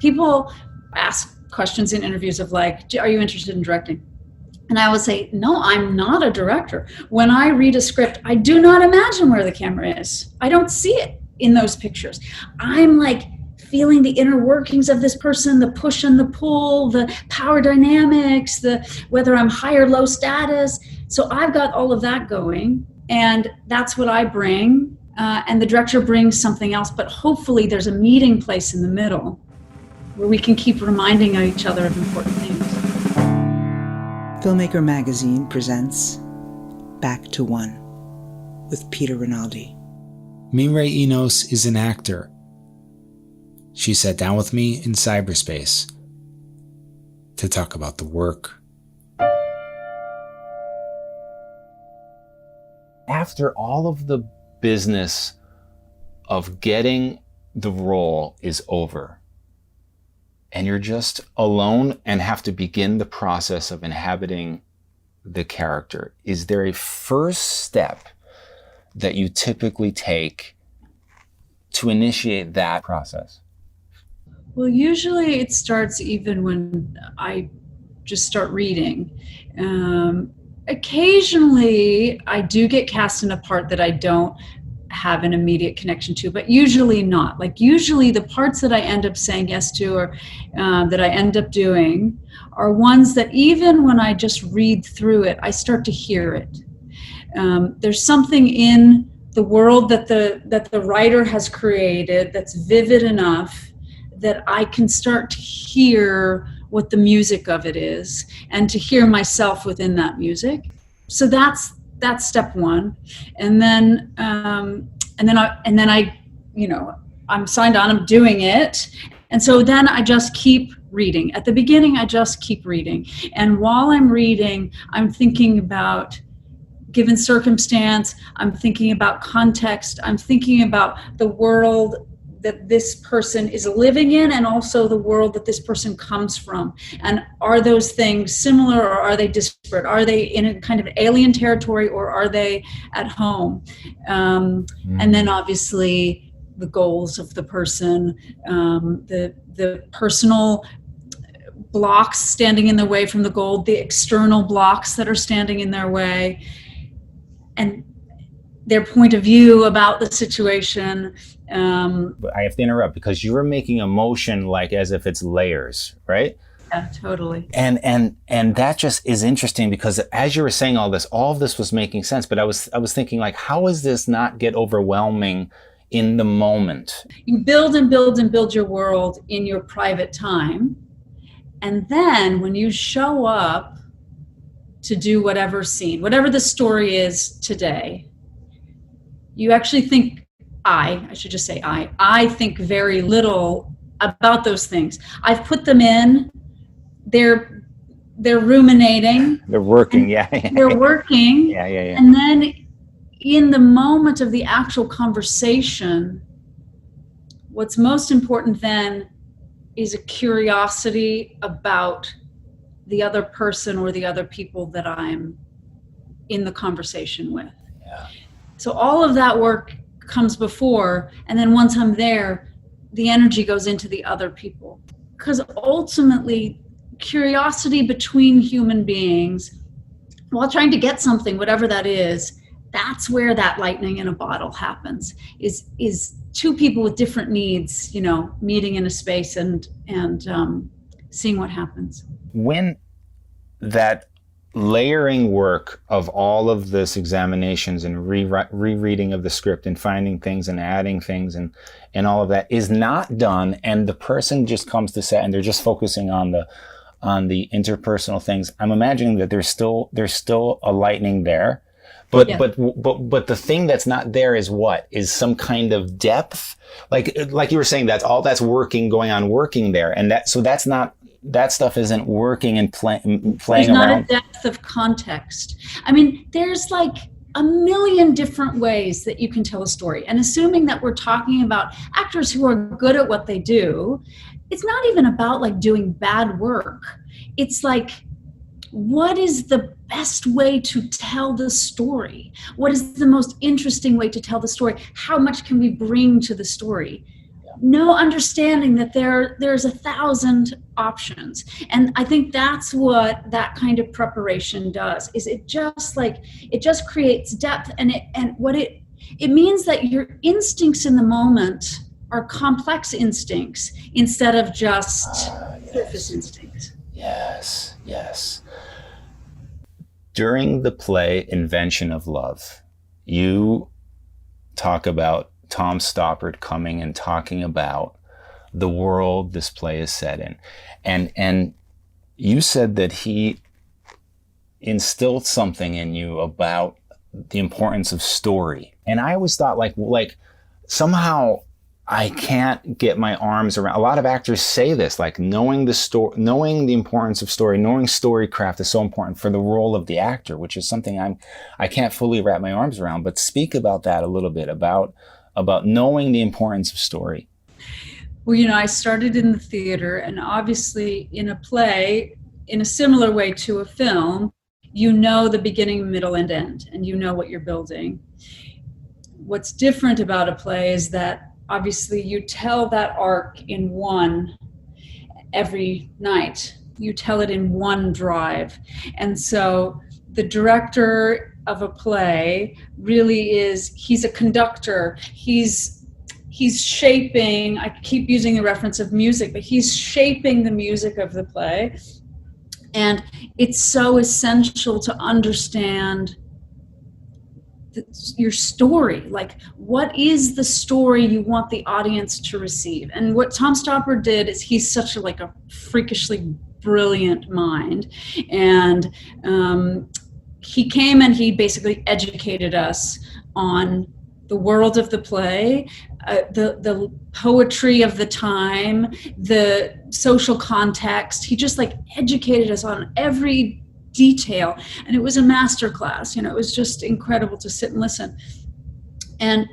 People ask questions in interviews of like, are you interested in directing? And I would say, no, I'm not a director. When I read a script, I do not imagine where the camera is. I don't see it in those pictures. I'm like feeling the inner workings of this person, the push and the pull, the power dynamics, the whether I'm high or low status. So I've got all of that going, and that's what I bring. And the director brings something else, but hopefully there's a meeting place in the middle where we can keep reminding each other of important things. Filmmaker Magazine presents Back to One with Peter Rinaldi. Mireille Enos is an actor. She sat down with me in cyberspace to talk about the work. After all of the business of getting the role is over, and you're just alone and have to begin the process of inhabiting the character, is there a first step that you typically take to initiate that process? Well, usually it starts even when I just start reading. Occasionally, I do get cast in a part that I don't have an immediate connection to, but usually not. Like usually the parts that I end up saying yes to or that I end up doing are ones that even when I just read through it, I start to hear it. There's something in the world that the writer has created that's vivid enough that I can start to hear what the music of it is and to hear myself within that music. So that's step one. And then I, you know, I'm signed on, I'm doing it. And so then I just keep reading. At the beginning, I just keep reading. And while I'm reading, I'm thinking about given circumstance, I'm thinking about context, I'm thinking about the world that this person is living in and also the world that this person comes from. And are those things similar or are they disparate? Are they in a kind of alien territory or are they at home? And then obviously the goals of the person, the personal blocks standing in the way from the goal, the external blocks that are standing in their way, and their point of view about the situation. But I have to interrupt because you were making emotion like as if it's layers, right? Yeah, totally. And that just is interesting because as you were saying all of this was making sense. But I was thinking like, how does this not get overwhelming in the moment? You build and build and build your world in your private time. And then when you show up to do whatever scene, whatever the story is today, you actually think, I should just say I think very little about those things. I've put them in, they're ruminating. They're working, yeah. They're working. Yeah. And then in the moment of the actual conversation, what's most important then is a curiosity about the other person or the other people that I'm in the conversation with. Yeah. So all of that work comes before, and then once I'm there, the energy goes into the other people. Because ultimately, curiosity between human beings, while trying to get something, whatever that is, that's where that lightning in a bottle happens, is two people with different needs, you know, meeting in a space and seeing what happens. When that layering work of all of this examinations and rereading of the script and finding things and adding things and all of that is not done, and the person just comes to set and they're just focusing on the interpersonal things, I'm imagining that there's still a lightning there, but yeah. but the thing that's not there is what is some kind of depth, like you were saying, that's all that's working there, and that's not. That stuff isn't working and playing around. There's not a depth of context. I mean, there's like a million different ways that you can tell a story. And assuming that we're talking about actors who are good at what they do, it's not even about like doing bad work. It's like, what is the best way to tell the story? What is the most interesting way to tell the story? How much can we bring to the story? no understanding that there's 1,000 options. And I think that's what that kind of preparation does, is it just creates depth, and it means that your instincts in the moment are complex instincts instead of just surface instincts. Yes, yes. During the play Invention of Love, you talk about Tom Stoppard coming and talking about the world this play is set in. And you said that he instilled something in you about the importance of story. And I always thought like somehow I can't get my arms around. A lot of actors say this, like knowing the story, knowing the importance of story, knowing storycraft is so important for the role of the actor, which is something I can't fully wrap my arms around. But speak about that a little bit, about knowing the importance of story. Well, I started in the theater, and obviously in a play, in a similar way to a film, the beginning, middle, and end, and what you're building. What's different about a play is that obviously you tell that arc in one every night. You tell it in one drive. And so the director of a play really he's a conductor. He's shaping, I keep using the reference of music, but he's shaping the music of the play. And it's so essential to understand your story. Like, what is the story you want the audience to receive? And what Tom Stoppard did is, he's such a freakishly brilliant mind. And he came and he basically educated us on the world of the play, the poetry of the time, the social context. He just educated us on every detail, and it was a masterclass. It was just incredible to sit and listen. And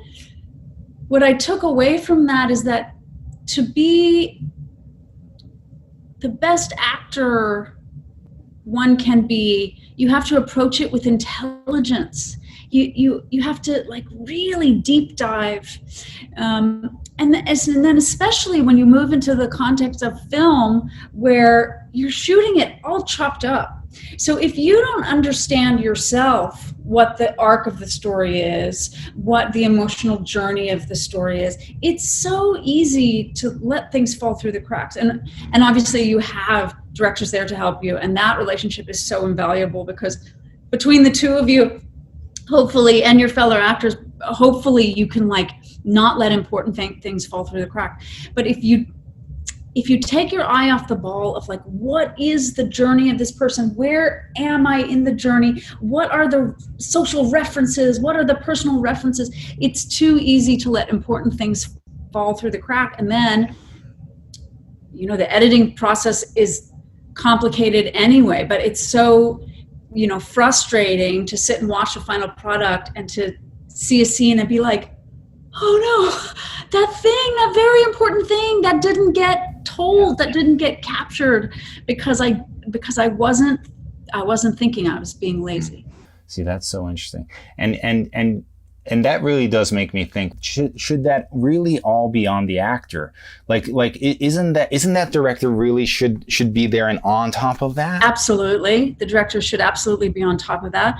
what I took away from that is that to be the best actor one can be, you have to approach it with intelligence. You have to really deep dive, and then especially when you move into the context of film, where you're shooting it all chopped up. So if you don't understand yourself, what the arc of the story is, what the emotional journey of the story is, it's so easy to let things fall through the cracks. And obviously you have directors there to help you, and that relationship is so invaluable, because between the two of you, hopefully, and your fellow actors, hopefully you can not let important things fall through the crack. But if you take your eye off the ball of what is the journey of this person? Where am I in the journey? What are the social references? What are the personal references? It's too easy to let important things fall through the crack. And then, the editing process is complicated anyway, but it's so, frustrating to sit and watch the final product and to see a scene and be like, oh no, that very important thing that didn't get told, that didn't get captured because I wasn't thinking, I was being lazy. See, that's so interesting. And that really does make me think, should that really all be on the actor? Isn't that director really should be there and on top of that? Absolutely. The director should absolutely be on top of that.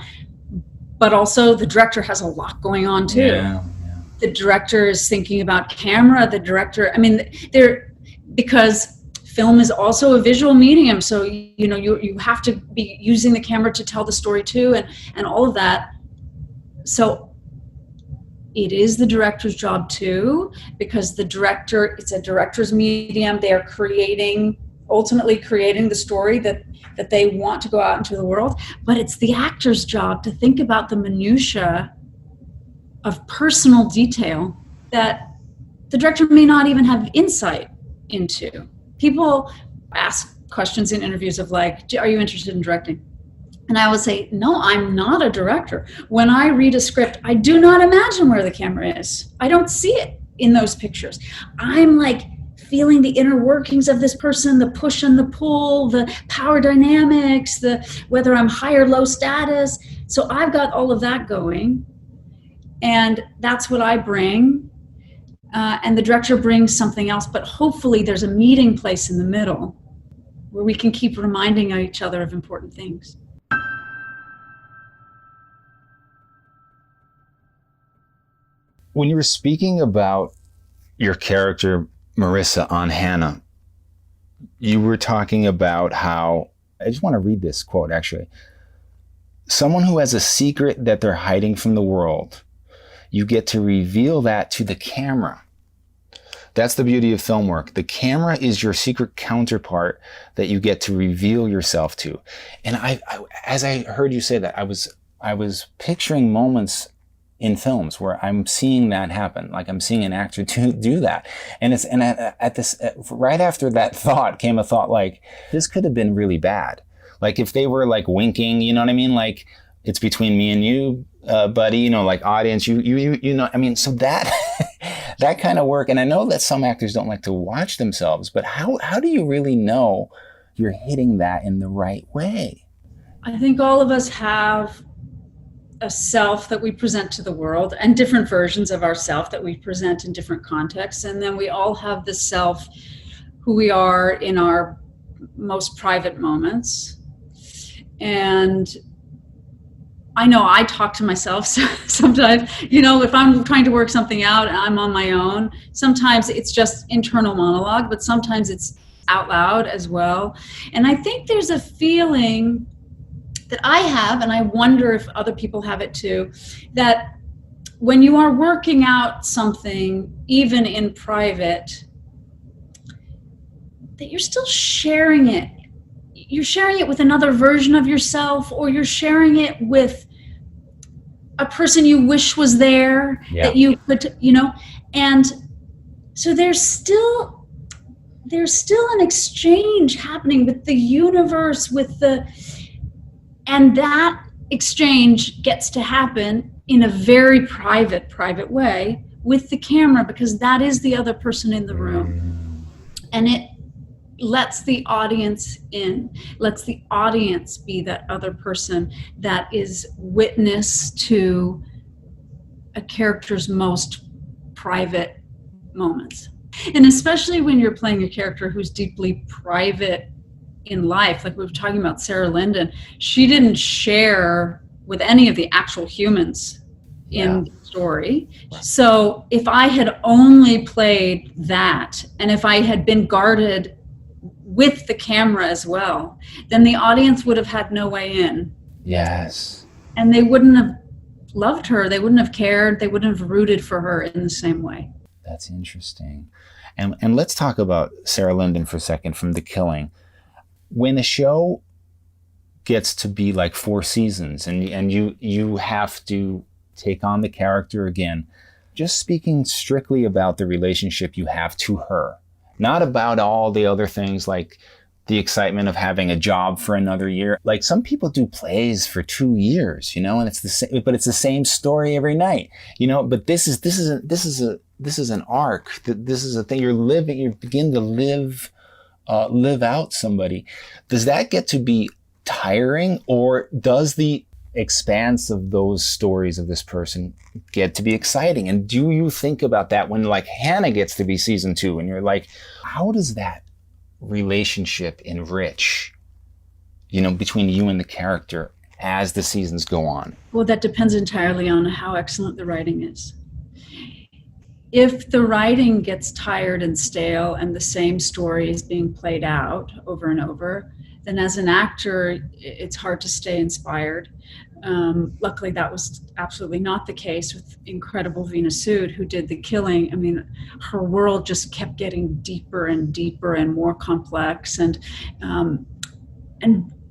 But also the director has a lot going on too. Yeah. The director is thinking about camera. Because film is also a visual medium. So, you have to be using the camera to tell the story too, and all of that. So it is the director's job too, because it's a director's medium. They are ultimately creating the story that they want to go out into the world. But it's the actor's job to think about the minutiae of personal detail that the director may not even have insight into. People ask questions in interviews of are you interested in directing? And I always say, no, I'm not a director. When I read a script, I do not imagine where the camera is. I don't see it in those pictures. I'm feeling the inner workings of this person, the push and the pull, the power dynamics, whether I'm high or low status. So I've got all of that going. And that's what I bring. and the director brings something else, but hopefully there's a meeting place in the middle where we can keep reminding each other of important things. When you were speaking about your character, Marissa, on Hannah, you were talking about how, I just want to read this quote actually. Someone who has a secret that they're hiding from the world, you get to reveal that to the camera. That's the beauty of film work. The camera is your secret counterpart that you get to reveal yourself to. And I as I heard you say that, I was picturing moments in films where I'm seeing that happen. Like I'm seeing an actor do that. And right after that thought came a thought like, this could have been really bad. Like if they were like winking, you know what I mean? Like it's between me and you, buddy, you know, like audience, you know, I mean, so that, that kind of work. And I know that some actors don't like to watch themselves, but how do you really know you're hitting that in the right way? I think all of us have a self that we present to the world and different versions of ourself that we present in different contexts. And then we all have the self who we are in our most private moments. And I know I talk to myself sometimes, you know, if I'm trying to work something out and I'm on my own, sometimes it's just internal monologue, but sometimes it's out loud as well. And I think there's a feeling that I have, and I wonder if other people have it too, that when you are working out something, even in private, that you're still sharing it. You're sharing it with another version of yourself, or you're sharing it with a person you wish was there, that you could, you know, and so there's still an exchange happening with the universe, and that exchange gets to happen in a very private way with the camera, because that is the other person in the room. And it lets the audience in, lets the audience be that other person that is witness to a character's most private moments. And especially when you're playing a character who's deeply private in life, like we were talking about Sarah Linden, she didn't share with any of the actual humans in the story. So if I had only played that, and if I had been guarded with the camera as well, then the audience would have had no way in. Yes. And they wouldn't have loved her, they wouldn't have cared, they wouldn't have rooted for her in the same way. That's interesting. And let's talk about Sarah Linden for a second from The Killing. When the show gets to be like 4 seasons and you have to take on the character again, just speaking strictly about the relationship you have to her, not about all the other things like the excitement of having a job for another year. Like some people do plays for 2 years, you know, and it's the same, but it's the same story every night, you know, but this is an arc. This is a thing you're living, you begin to live out somebody. Does that get to be tiring, or does the expanse of those stories of this person get to be exciting? And do you think about that when like Hannah gets to be season 2 and you're like, how does that relationship enrich, you know, between you and the character as the seasons go on? Well, that depends entirely on how excellent the writing is. If the writing gets tired and stale and the same story is being played out over and over, then as an actor, it's hard to stay inspired. Luckily, that was absolutely not the case with incredible Veena Sud, who did The Killing. I mean, her world just kept getting deeper and deeper and more complex. And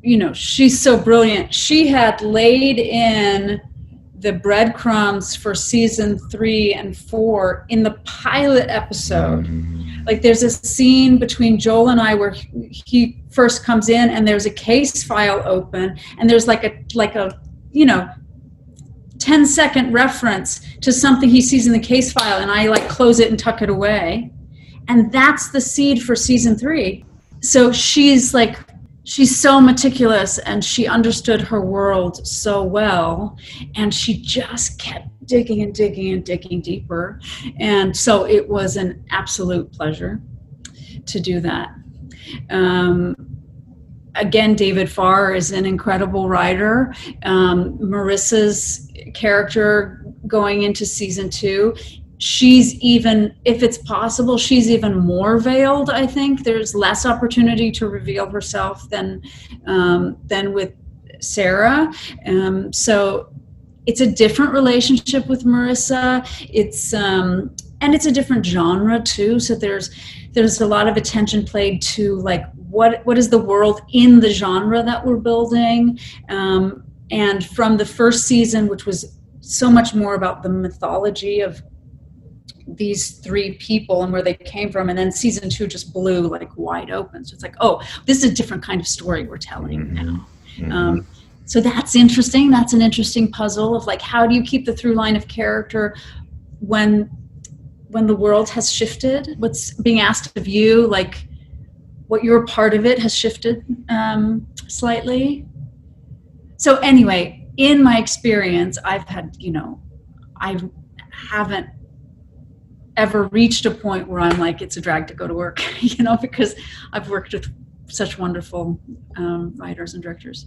you know, she's so brilliant. She had laid in the breadcrumbs for season 3 and 4 in the pilot episode. Like there's a scene between Joel and I where he first comes in and there's a case file open and there's like a you know 10-second reference to something he sees in the case file, and I like close it and tuck it away, and that's the seed for season 3. So she's so meticulous and she understood her world so well, and she just kept digging and digging and digging deeper. And so it was an absolute pleasure to do that. Again, David Farr is an incredible writer. Marissa's character going into season 2, she's even, if it's possible, she's even more veiled. I think there's less opportunity to reveal herself than with Sarah. So it's a different relationship with Marissa. It's and it's a different genre too. So there's a lot of attention paid to like what is the world in the genre that we're building. And from the first season, which was so much more about the mythology of these 3 people and where they came from, and then season 2 just blew like wide open. So it's like, oh, this is a different kind of story we're telling now. So that's interesting. That's an interesting puzzle of like, how do you keep the through line of character when the world has shifted? What's being asked of you, like what you're a part of it has shifted slightly. So anyway, in my experience, I've had, I haven't ever reached a point where I'm like, it's a drag to go to work, because I've worked with such wonderful writers and directors.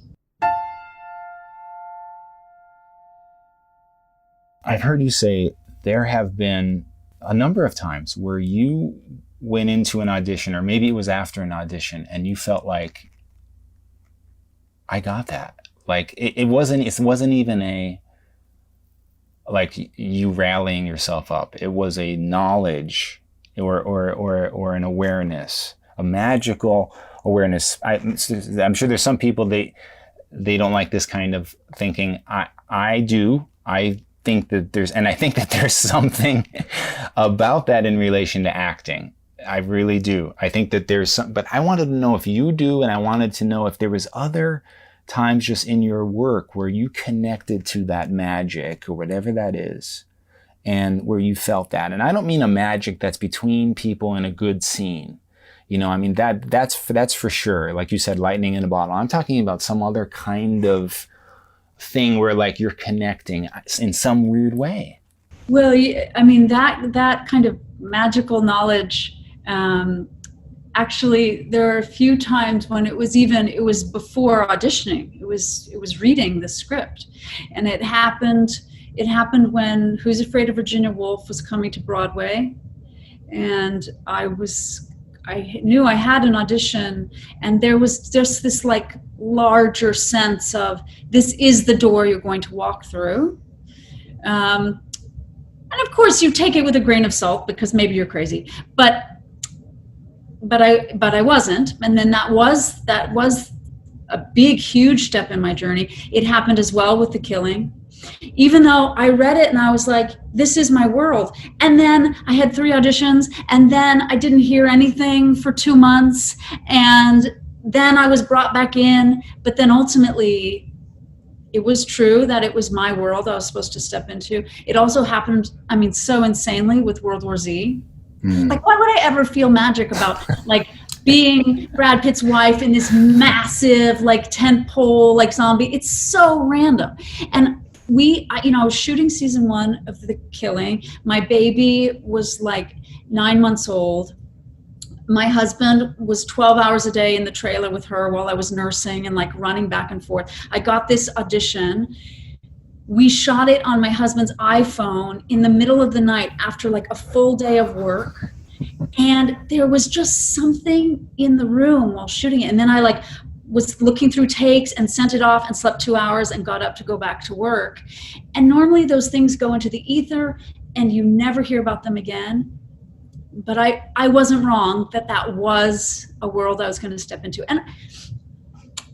I've heard you say there have been a number of times where you went into an audition, or maybe it was after an audition, and you felt like, I got that. Like it wasn't even a, like you rallying yourself up. It was a knowledge or an awareness, a magical awareness. I'm sure there's some people, they don't like this kind of thinking. I do. I think that there's something about that in relation to acting. I really do. I think that there's some, but I wanted to know if you do, and I wanted to know if there was other times just in your work where you connected to that magic or whatever that is, and where you felt that. And I don't mean a magic that's between people in a good scene. I mean, that's for sure. Like you said, lightning in a bottle. I'm talking about some other kind of thing where like you're connecting in some weird way. Well, I mean, that kind of magical knowledge, actually, there are a few times when it was before auditioning. It was reading the script, and it happened when Who's Afraid of Virginia Woolf was coming to Broadway, and I knew I had an audition, and there was just this like larger sense of, this is the door you're going to walk through. And of course you take it with a grain of salt because maybe you're crazy, but I wasn't. And then that was a big, huge step in my journey. It happened as well with The Killing. Even though I read it and I was like, this is my world. And then I had 3 auditions, and then I didn't hear anything for 2 months. And then I was brought back in. But then ultimately, it was true that it was my world I was supposed to step into. It also happened, I mean, so insanely with World War Z. Like, why would I ever feel magic about like being Brad Pitt's wife in this massive like tentpole like zombie? It's so random. And I was shooting season 1 of The Killing. My baby was like 9 months old. My husband was 12 hours a day in the trailer with her while I was nursing and like running back and forth. I got this audition. We shot it on my husband's iPhone in the middle of the night after like a full day of work. And there was just something in the room while shooting it. And then I like was looking through takes and sent it off and slept 2 hours and got up to go back to work. And normally those things go into the ether and you never hear about them again. But I wasn't wrong that was a world I was going to step into. And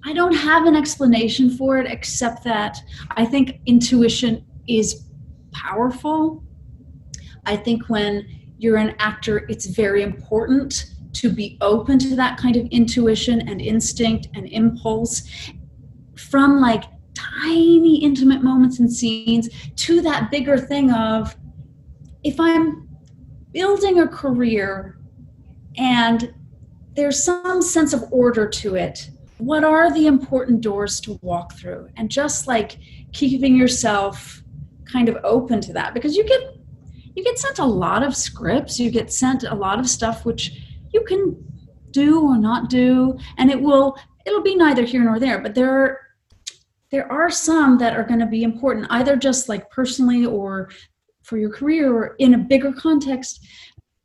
I don't have an explanation for it, except that I think intuition is powerful. I think when you're an actor, it's very important to be open to that kind of intuition and instinct and impulse, from like tiny intimate moments and scenes to that bigger thing of, if I'm building a career and there's some sense of order to it, what are the important doors to walk through? And just like keeping yourself kind of open to that, because you get sent a lot of scripts, you get sent a lot of stuff which you can do or not do, and it'll be neither here nor there, but there are some that are going to be important, either just like personally or for your career or in a bigger context.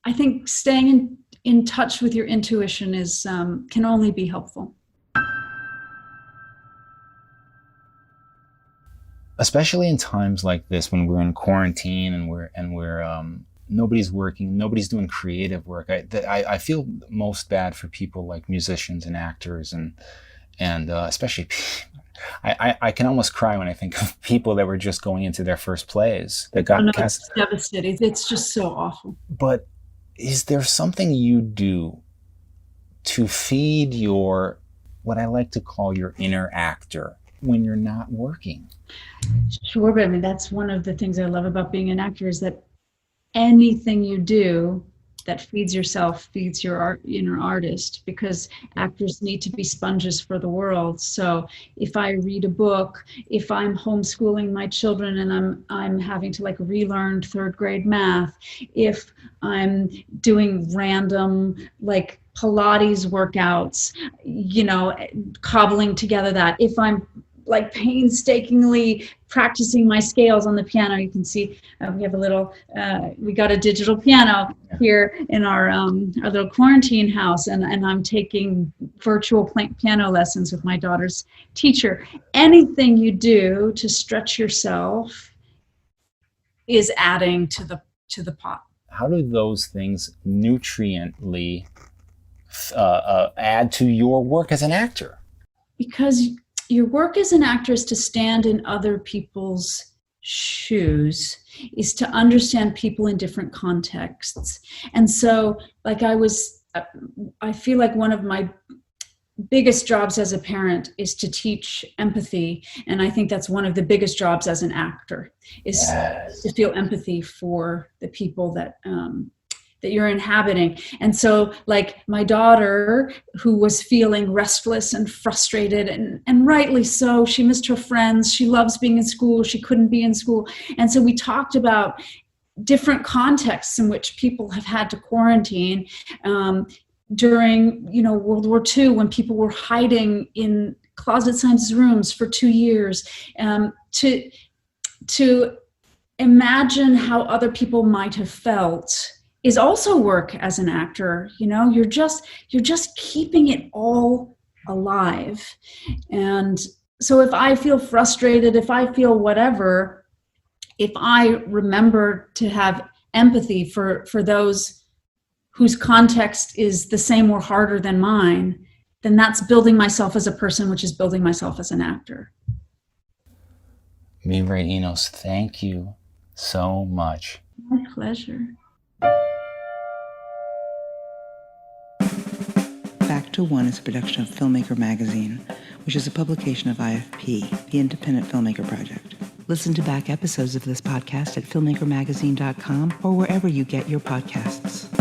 I think staying in touch with your intuition can only be helpful. Especially in times like this, when we're in quarantine and we're nobody's working, nobody's doing creative work. I feel most bad for people like musicians and actors and especially I can almost cry when I think of people that were just going into their first plays that got cast. It's devastating. It's just so awful. But is there something you do to feed your, what I like to call your inner actor, when you're not working? Sure, but I mean, that's one of the things I love about being an actor, is that anything you do that feeds yourself feeds your inner artist, because actors need to be sponges for the world. So if I read a book, if I'm homeschooling my children and I'm having to like relearn third grade math, if I'm doing random like Pilates workouts, cobbling together that, if I'm like painstakingly practicing my scales on the piano. You can see we have we got a digital piano here in our little quarantine house, and I'm taking virtual piano lessons with my daughter's teacher. Anything you do to stretch yourself is adding to the pot. How do those things nutriently add to your work as an actor? Because your work as an actor is to stand in other people's shoes, is to understand people in different contexts. And so, like I feel like one of my biggest jobs as a parent is to teach empathy. And I think that's one of the biggest jobs as an actor, is to feel empathy for the people that you're inhabiting. And so like my daughter, who was feeling restless and frustrated, and rightly so, she missed her friends, she loves being in school, she couldn't be in school. And so we talked about different contexts in which people have had to quarantine during World War II, when people were hiding in closet science rooms for 2 years, to imagine how other people might have felt is also work as an actor. You're just keeping it all alive. And so if I feel frustrated, if I feel whatever, if I remember to have empathy for those whose context is the same or harder than mine, then that's building myself as a person, which is building myself as an actor. Mireille Enos, thank you so much. My pleasure. Back to One is a production of Filmmaker Magazine, which is a publication of IFP, the Independent Filmmaker Project. Listen to back episodes of this podcast at filmmakermagazine.com or wherever you get your podcasts.